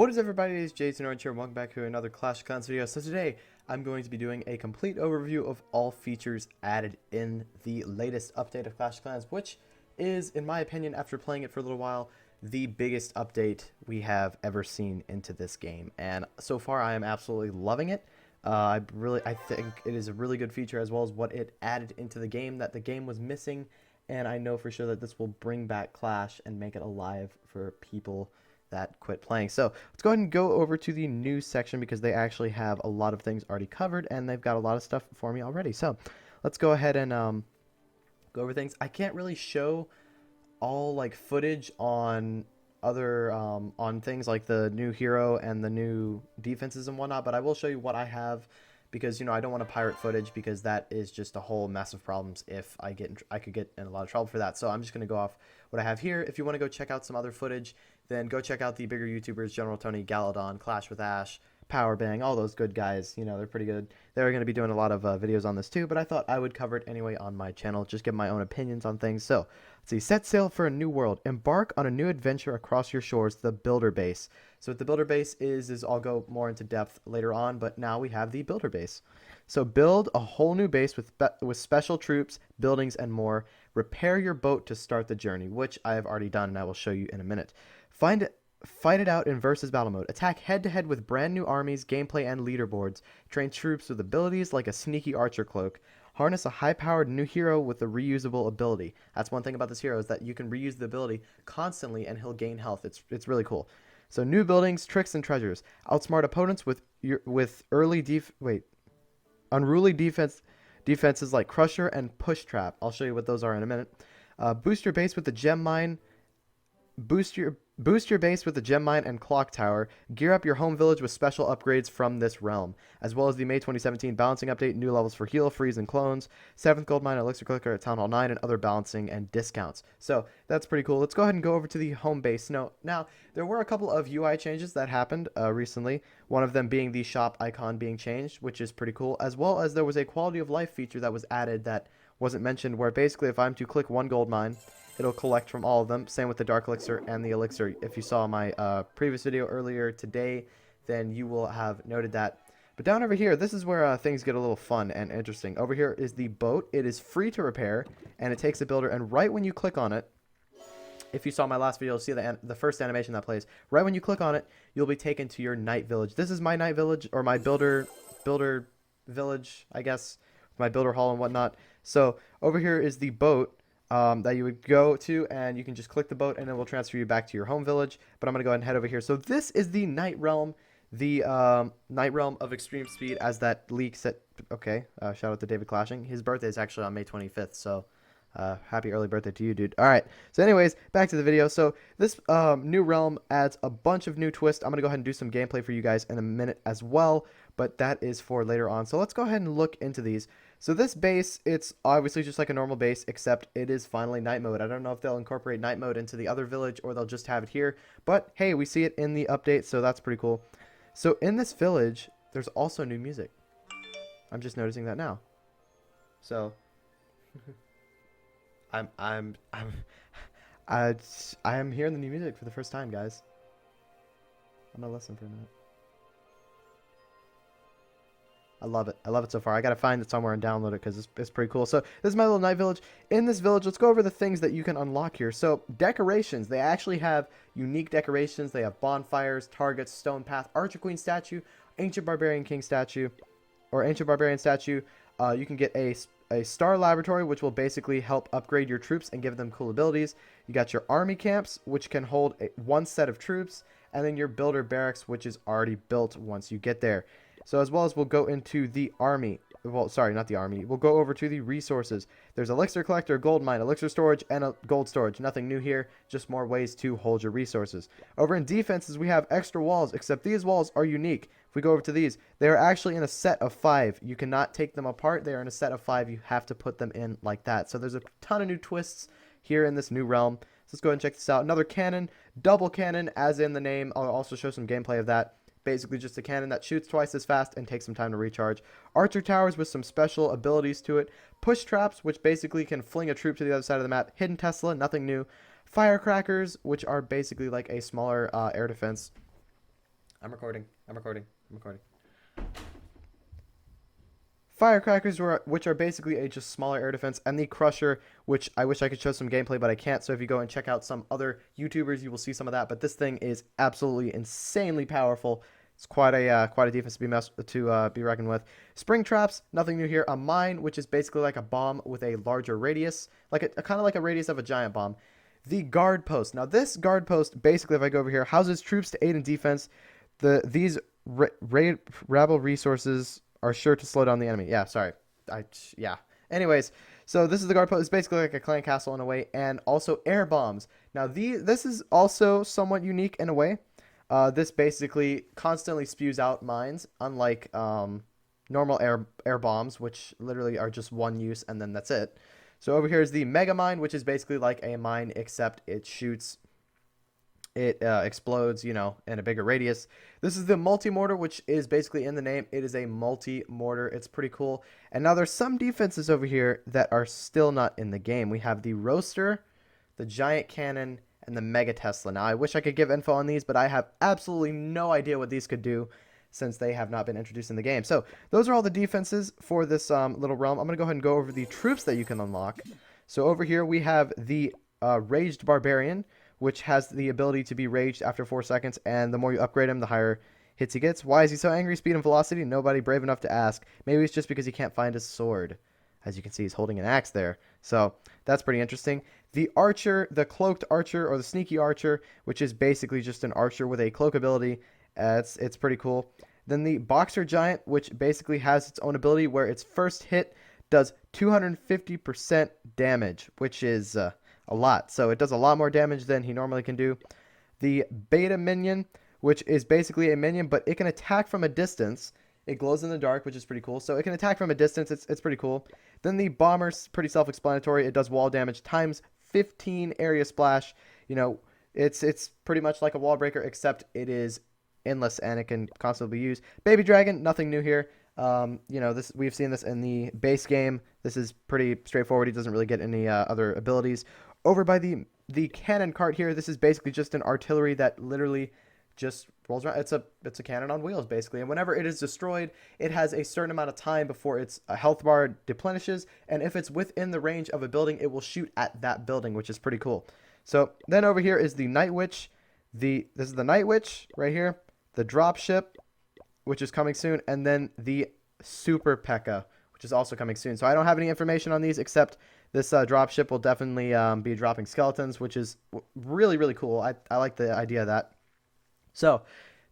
What is everybody? It's Jason Orange here. Welcome back to another Clash of Clans video. So today I'm going to be doing a complete overview of all features added in the latest update of Clash of Clans, which is, in my opinion, after playing it for a little while, the biggest update we have ever seen into this game. And so far I am absolutely loving it. I think it is a really good feature, as well as what it added into the game that the game was missing. And I know for sure that this will bring back Clash and make it alive for people that quit playing. So let's go ahead and go over to the news section, because they actually have a lot of things already covered and they've got a lot of stuff for me already. So let's go ahead and go over things. I can't really show all like footage on other on things like the new hero and the new defenses and whatnot, but I will show you what I have, because I don't want to pirate footage, because that is just a whole mess of problems. If I could get in a lot of trouble for that. So I'm just going to go off what I have here. If you want to go check out some other footage, then go check out the bigger YouTubers: General Tony, Galadon, Clash with Ash, Power Bang, all those good guys. They're pretty good. They're going to be doing a lot of videos on this too, but I thought I would cover it anyway on my channel, just give my own opinions on things. So let's see. Set sail for a new world. Embark on a new adventure across your shores, the Builder Base. So what the Builder Base is I'll go more into depth later on, but now we have the Builder Base. So build a whole new base with special troops, buildings, and more. Repair your boat to start the journey, which I have already done, and I will show you in a minute. Fight it out in versus battle mode. Attack head-to-head with brand new armies, gameplay, and leaderboards. Train troops with abilities like a sneaky archer cloak. Harness a high-powered new hero with a reusable ability. That's one thing about this hero, is that you can reuse the ability constantly and he'll gain health. It's really cool. So new buildings, tricks, and treasures. Outsmart opponents with unruly defenses like Crusher and Push Trap. I'll show you what those are in a minute. Boost your base with the gem mine. Boost your base with the gem mine and clock tower. Gear up your home village with special upgrades from this realm, as well as the May 2017 balancing update, new levels for heal, freeze, and clones, 7th gold mine, elixir clicker at Town Hall 9, and other balancing and discounts. So that's pretty cool. Let's go ahead and go over to the home base. Now there were a couple of UI changes that happened recently, one of them being the shop icon being changed, which is pretty cool, as well as there was a quality of life feature that was added that wasn't mentioned, where basically if I'm to click one gold mine, it'll collect from all of them. Same with the dark elixir and the elixir. If you saw my previous video earlier today, then you will have noted that. But down over here, this is where things get a little fun and interesting. Over here is the boat. It is free to repair, and it takes a builder. And right when you click on it, if you saw my last video, you'll see the first animation that plays. Right when you click on it, you'll be taken to your night village. This is my night village, or my builder village, I guess, my builder hall and whatnot. So over here is the boat that you would go to, and you can just click the boat and it will transfer you back to your home village. But I'm going to go ahead and head over here. So this is the night realm, night realm of extreme speed, as that leak said. Okay, shout out to David Clashing. His birthday is actually on May 25th, so happy early birthday to you, dude. All right, so anyways, back to the video. So this new realm adds a bunch of new twists. I'm going to go ahead and do some gameplay for you guys in a minute as well, but that is for later on. So let's go ahead and look into these. So this base, it's obviously just like a normal base, except it is finally night mode. I don't know if they'll incorporate night mode into the other village, or they'll just have it here, but hey, we see it in the update, so that's pretty cool. So in this village, there's also new music. I'm just noticing that now. So I am hearing the new music for the first time, guys. I'm gonna listen for a minute. I love it. I love it so far. I gotta find it somewhere and download it, because it's pretty cool. So this is my little night village. In this village, let's go over the things that you can unlock here. So decorations. They actually have unique decorations. They have bonfires, targets, stone path, Archer Queen statue, Ancient Barbarian King statue, or Ancient Barbarian statue. You can get a Star Laboratory, which will basically help upgrade your troops and give them cool abilities. You got your army camps, which can hold one set of troops, and then your builder barracks, which is already built once you get there. So as well as we'll go into the army. Well, sorry, not the army. We'll go over to the resources. There's elixir collector, gold mine, elixir storage, and a gold storage. Nothing new here, just more ways to hold your resources. Over in defenses, we have extra walls, except these walls are unique. If we go over to these, they are actually in a set of 5. You cannot take them apart. They are in a set of 5. You have to put them in like that. So there's a ton of new twists here in this new realm. So let's go ahead and check this out. Another cannon, double cannon, as in the name. I'll also show some gameplay of that. Basically just a cannon that shoots twice as fast and takes some time to recharge. Archer towers with some special abilities to it. Push traps, which basically can fling a troop to the other side of the map. Hidden Tesla, nothing new. Firecrackers, which are basically like a smaller air defense. I'm recording. I'm recording. I'm recording. Firecrackers, which are basically a just smaller air defense, and the Crusher, which I wish I could show some gameplay, but I can't. So if you go and check out some other YouTubers, you will see some of that. But this thing is absolutely insanely powerful. It's quite a defense to be reckoned with. Spring traps, nothing new here. A mine, which is basically like a bomb with a larger radius, like a kind of like a radius of a giant bomb. The guard post. Now this guard post, basically, if I go over here, houses troops to aid in defense. These rabble resources are sure to slow down the enemy. Yeah, sorry. Yeah. Anyways, so this is the guard post. It's basically like a clan castle in a way, and also air bombs. Now this is also somewhat unique in a way. This basically constantly spews out mines, unlike normal air bombs, which literally are just one use and then that's it. So over here is the mega mine, which is basically like a mine, except it shoots. It explodes, you know, in a bigger radius. This is the multi-mortar, which is basically in the name. It is a multi-mortar. It's pretty cool. And now there's some defenses over here that are still not in the game. We have the roaster, the giant cannon, and the mega Tesla. Now, I wish I could give info on these, but I have absolutely no idea what these could do since they have not been introduced in the game. So those are all the defenses for this little realm. I'm going to go ahead and go over the troops that you can unlock. So over here we have the Raged Barbarian, which has the ability to be raged after 4 seconds, and the more you upgrade him, the higher hits he gets. Why is he so angry? Speed and velocity? Nobody brave enough to ask. Maybe it's just because he can't find his sword. As you can see, he's holding an axe there. So that's pretty interesting. The archer, the cloaked archer, or the sneaky archer, which is basically just an archer with a cloak ability. It's pretty cool. Then the boxer giant, which basically has its own ability where its first hit does 250% damage, which is a lot. So it does a lot more damage than he normally can do. The beta minion, which is basically a minion, but it can attack from a distance. It glows in the dark, which is pretty cool. So it can attack from a distance. It's pretty cool. Then the bomber's pretty self-explanatory. It does wall damage times 15 area splash. You know, it's pretty much like a wall breaker, except it is endless and it can constantly be used. Baby dragon, nothing new here. You know, we've seen this in the base game. This is pretty straightforward. He doesn't really get any other abilities. Over by the cannon cart here, this is basically just an artillery that literally just rolls around. It's a cannon on wheels, basically. And whenever it is destroyed, it has a certain amount of time before its health bar deplenishes. And if it's within the range of a building, it will shoot at that building, which is pretty cool. So then over here is the Night Witch. This is the Night Witch right here. The drop ship, which is coming soon. And then the Super P.E.K.K.A., which is also coming soon. So I don't have any information on these except this dropship will definitely be dropping skeletons, which is really, really cool. I like the idea of that. So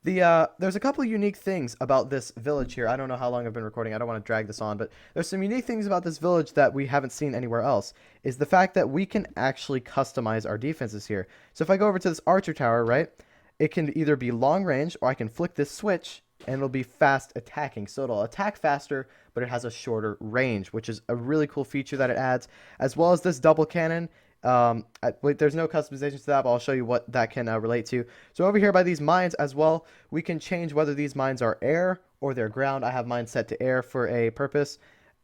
there's a couple of unique things about this village here. I don't know how long I've been recording. I don't want to drag this on, but there's some unique things about this village that we haven't seen anywhere else, is the fact that we can actually customize our defenses here. So if I go over to this archer tower, right, it can either be long range or I can flick this switch and it'll be fast attacking. So it'll attack faster, but it has a shorter range, which is a really cool feature that it adds, as well as this double cannon. There's no customization to that, but I'll show you what that can relate to. So over here by these mines as well, we can change whether these mines are air or they're ground. I have mine set to air for a purpose.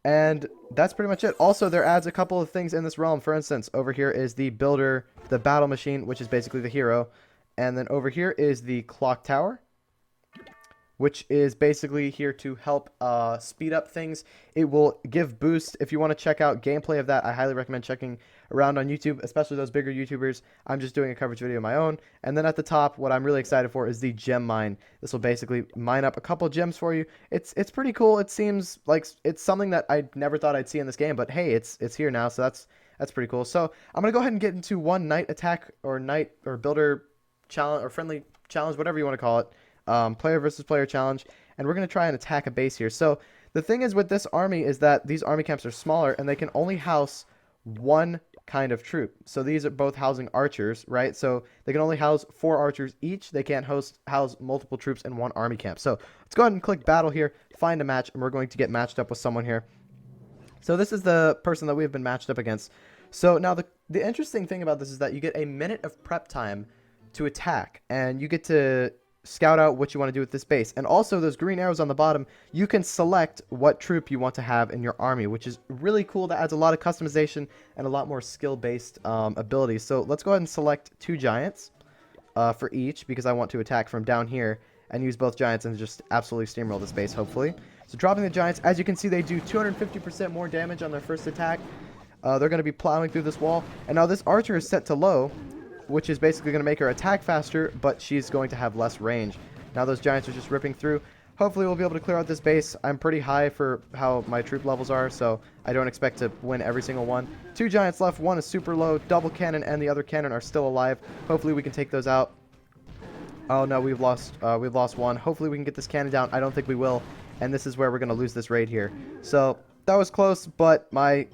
And that's pretty much it. Also, there adds a couple of things in this realm. For instance, over here is the builder, the battle machine, which is basically the hero. And then over here is the clock tower, which is basically here to help speed up things. It will give boost. If you want to check out gameplay of that, I highly recommend checking around on YouTube, especially those bigger YouTubers. I'm just doing a coverage video of my own. And then at the top, what I'm really excited for is the gem mine. This will basically mine up a couple gems for you. It's pretty cool. It seems like it's something that I never thought I'd see in this game, but hey, it's here now, so that's pretty cool. So I'm gonna go ahead and get into one night attack or night or builder challenge or friendly challenge, whatever you want to call it. Player versus player challenge, and we're going to try and attack a base here. So the thing is with this army is that these army camps are smaller and they can only house one kind of troop. So these are both housing archers, right? So they can only house 4 archers each. They can't house multiple troops in one army camp. So let's go ahead and click battle here, find a match, and we're going to get matched up with someone here. So this is the person that we've been matched up against. So now the interesting thing about this is that you get a minute of prep time to attack, and you get to scout out what you want to do with this base. And also those green arrows on the bottom, you can select what troop you want to have in your army, which is really cool. That adds a lot of customization and a lot more skill-based abilities. So let's go ahead and select 2 giants for each, because I want to attack from down here. and use both giants and just absolutely steamroll this base, hopefully. So dropping the giants, as you can see, they do 250% more damage on their first attack. They're going to be plowing through this wall. And now this archer is set to low, which is basically going to make her attack faster, but she's going to have less range. Now those giants are just ripping through. Hopefully we'll be able to clear out this base. I'm pretty high for how my troop levels are, so I don't expect to win every single one. 2 giants left. One is super low. Double cannon and the other cannon are still alive. Hopefully we can take those out. Oh no, we've lost one. Hopefully we can get this cannon down. I don't think we will, and this is where we're going to lose this raid here. So that was close, but my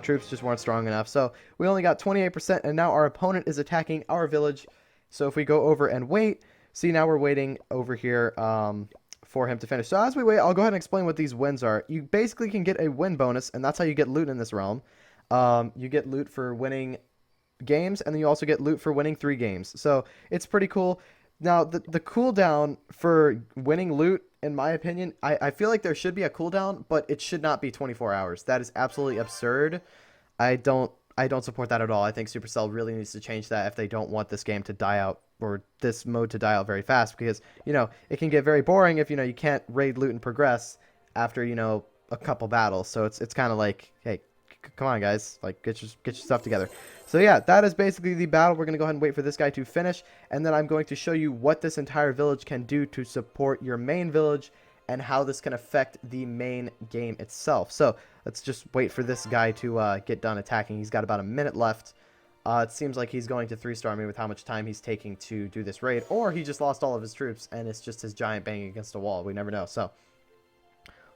troops just weren't strong enough. So we only got 28%, and now our opponent is attacking our village. So if we go over and wait, see, now we're waiting over here for him to finish. So as we wait, I'll go ahead and explain what these wins are. You basically can get a win bonus, and that's how you get loot in this realm. You get loot for winning games, and then you also get loot for winning 3 games. So it's pretty cool. Now, the cooldown for winning loot, in my opinion, I feel like there should be a cooldown, but it should not be 24 hours. That is absolutely absurd. I don't support that at all. I think Supercell really needs to change that if they don't want this game to die out, or this mode to die out very fast, because, you know, it can get very boring if, you know, you can't raid, loot, and progress after, you know, a couple battles. So it's kind of like, hey, come on, guys, like, get your stuff together. So yeah, that is basically the battle. We're going to go ahead and wait for this guy to finish, and then I'm going to show you what this entire village can do to support your main village and how this can affect the main game itself. So let's just wait for this guy to get done attacking. He's got about a minute left. It seems like he's going to 3-star me with how much time he's taking to do this raid, or he just lost all of his troops and it's just his giant banging against a wall. We never know. So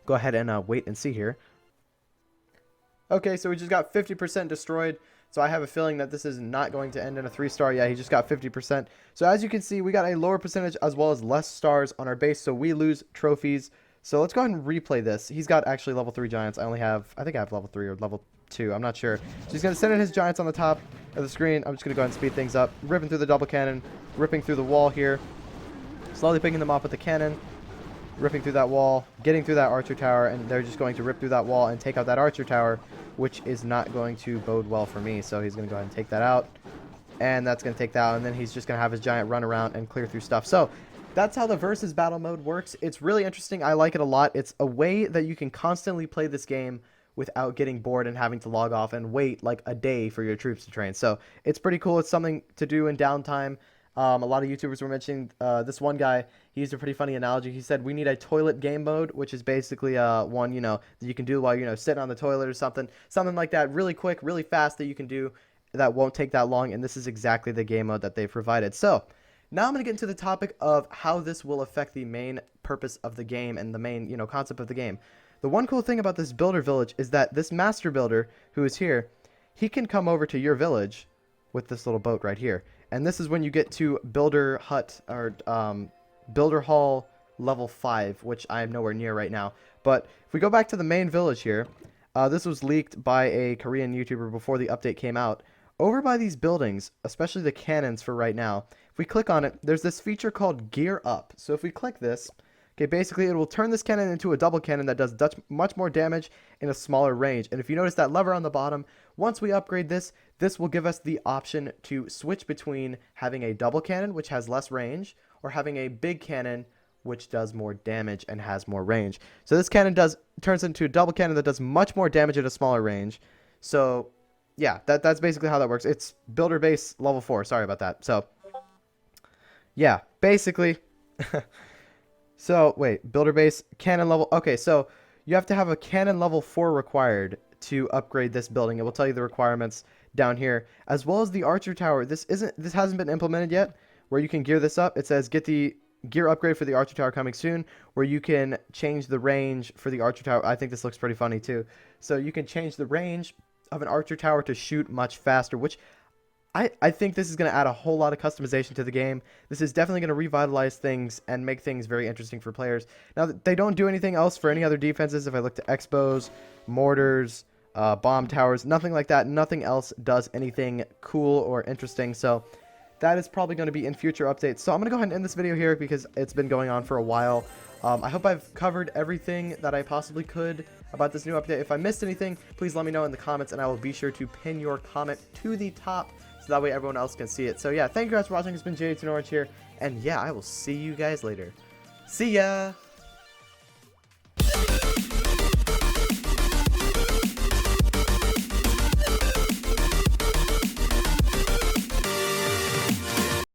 go ahead and wait and see here. Okay, so we just got 50% destroyed. So I have a feeling that this is not going to end in a 3-star. Yeah, he just got 50%. So as you can see, we got a lower percentage as well as less stars on our base. So we lose trophies. So let's go ahead and replay this. He's got actually level 3 giants. I think I have level 3 or level 2. I'm not sure. So he's going to send in his giants on the top of the screen. I'm just going to go ahead and speed things up. Ripping through the double cannon. Ripping through the wall here. Slowly picking them off with the cannon. Ripping through that wall, getting through that archer tower, and they're just going to rip through that wall and take out that archer tower, which is not going to bode well for me. So he's going to go ahead and take that out, and that's going to take that out, and then he's just going to have his giant run around and clear through stuff. So that's how the versus battle mode works. It's really interesting. I like it a lot. It's a way that you can constantly play this game without getting bored and having to log off and wait like a day for your troops to train. So it's pretty cool. It's something to do in downtime. A lot of YouTubers were mentioning this one guy. He used a pretty funny analogy. He said we need a toilet game mode, which is basically one, you know, that you can do while, you know, sitting on the toilet or something like that, really quick, really fast, that you can do that won't take that long. And this is exactly the game mode that they've provided. So now I'm going to get into the topic of how this will affect the main purpose of the game and the main, you know, concept of the game. The one cool thing about this builder village is that this master builder who is here, he can come over to your village with this little boat right here. And this is when you get to builder hut or builder hall level 5, which I am nowhere near right now. But if we go back to the main village here, this was leaked by a Korean YouTuber before the update came out. Over by these buildings, especially the cannons for right now, if we click on it, there's this feature called Gear Up. So if we click this, okay, basically it will turn this cannon into a double cannon that does much more damage in a smaller range. And if you notice that lever on the bottom, once we upgrade this, this will give us the option to switch between having a double cannon, which has less range, or having a big cannon, which does more damage and has more range. So this cannon turns into a double cannon that does much more damage at a smaller range. So yeah, that's basically how that works. It's builder base level 4. Sorry about that. So yeah, basically. So wait, builder base cannon level. Okay, so you have to have a cannon level 4 required to upgrade this building. It will tell you the requirements down here, as well as the archer tower. This hasn't been implemented yet, where you can gear this up. It says get the gear upgrade for the archer tower coming soon, where you can change the range for the archer tower. I think this looks pretty funny too. So you can change the range of an archer tower to shoot much faster, which I think this is going to add a whole lot of customization to the game. This is definitely going to revitalize things and make things very interesting for players. Now, they don't do anything else for any other defenses. If I look to expos, mortars, bomb towers, nothing like that. Nothing else does anything cool or interesting. So that is probably going to be in future updates. So I'm going to go ahead and end this video here because it's been going on for a while. I hope I've covered everything that I possibly could about this new update. If I missed anything, please let me know in the comments, and I will be sure to pin your comment to the top so that way everyone else can see it. So yeah, thank you guys for watching. It's been JD2Orange here, and yeah, I will see you guys later. See ya!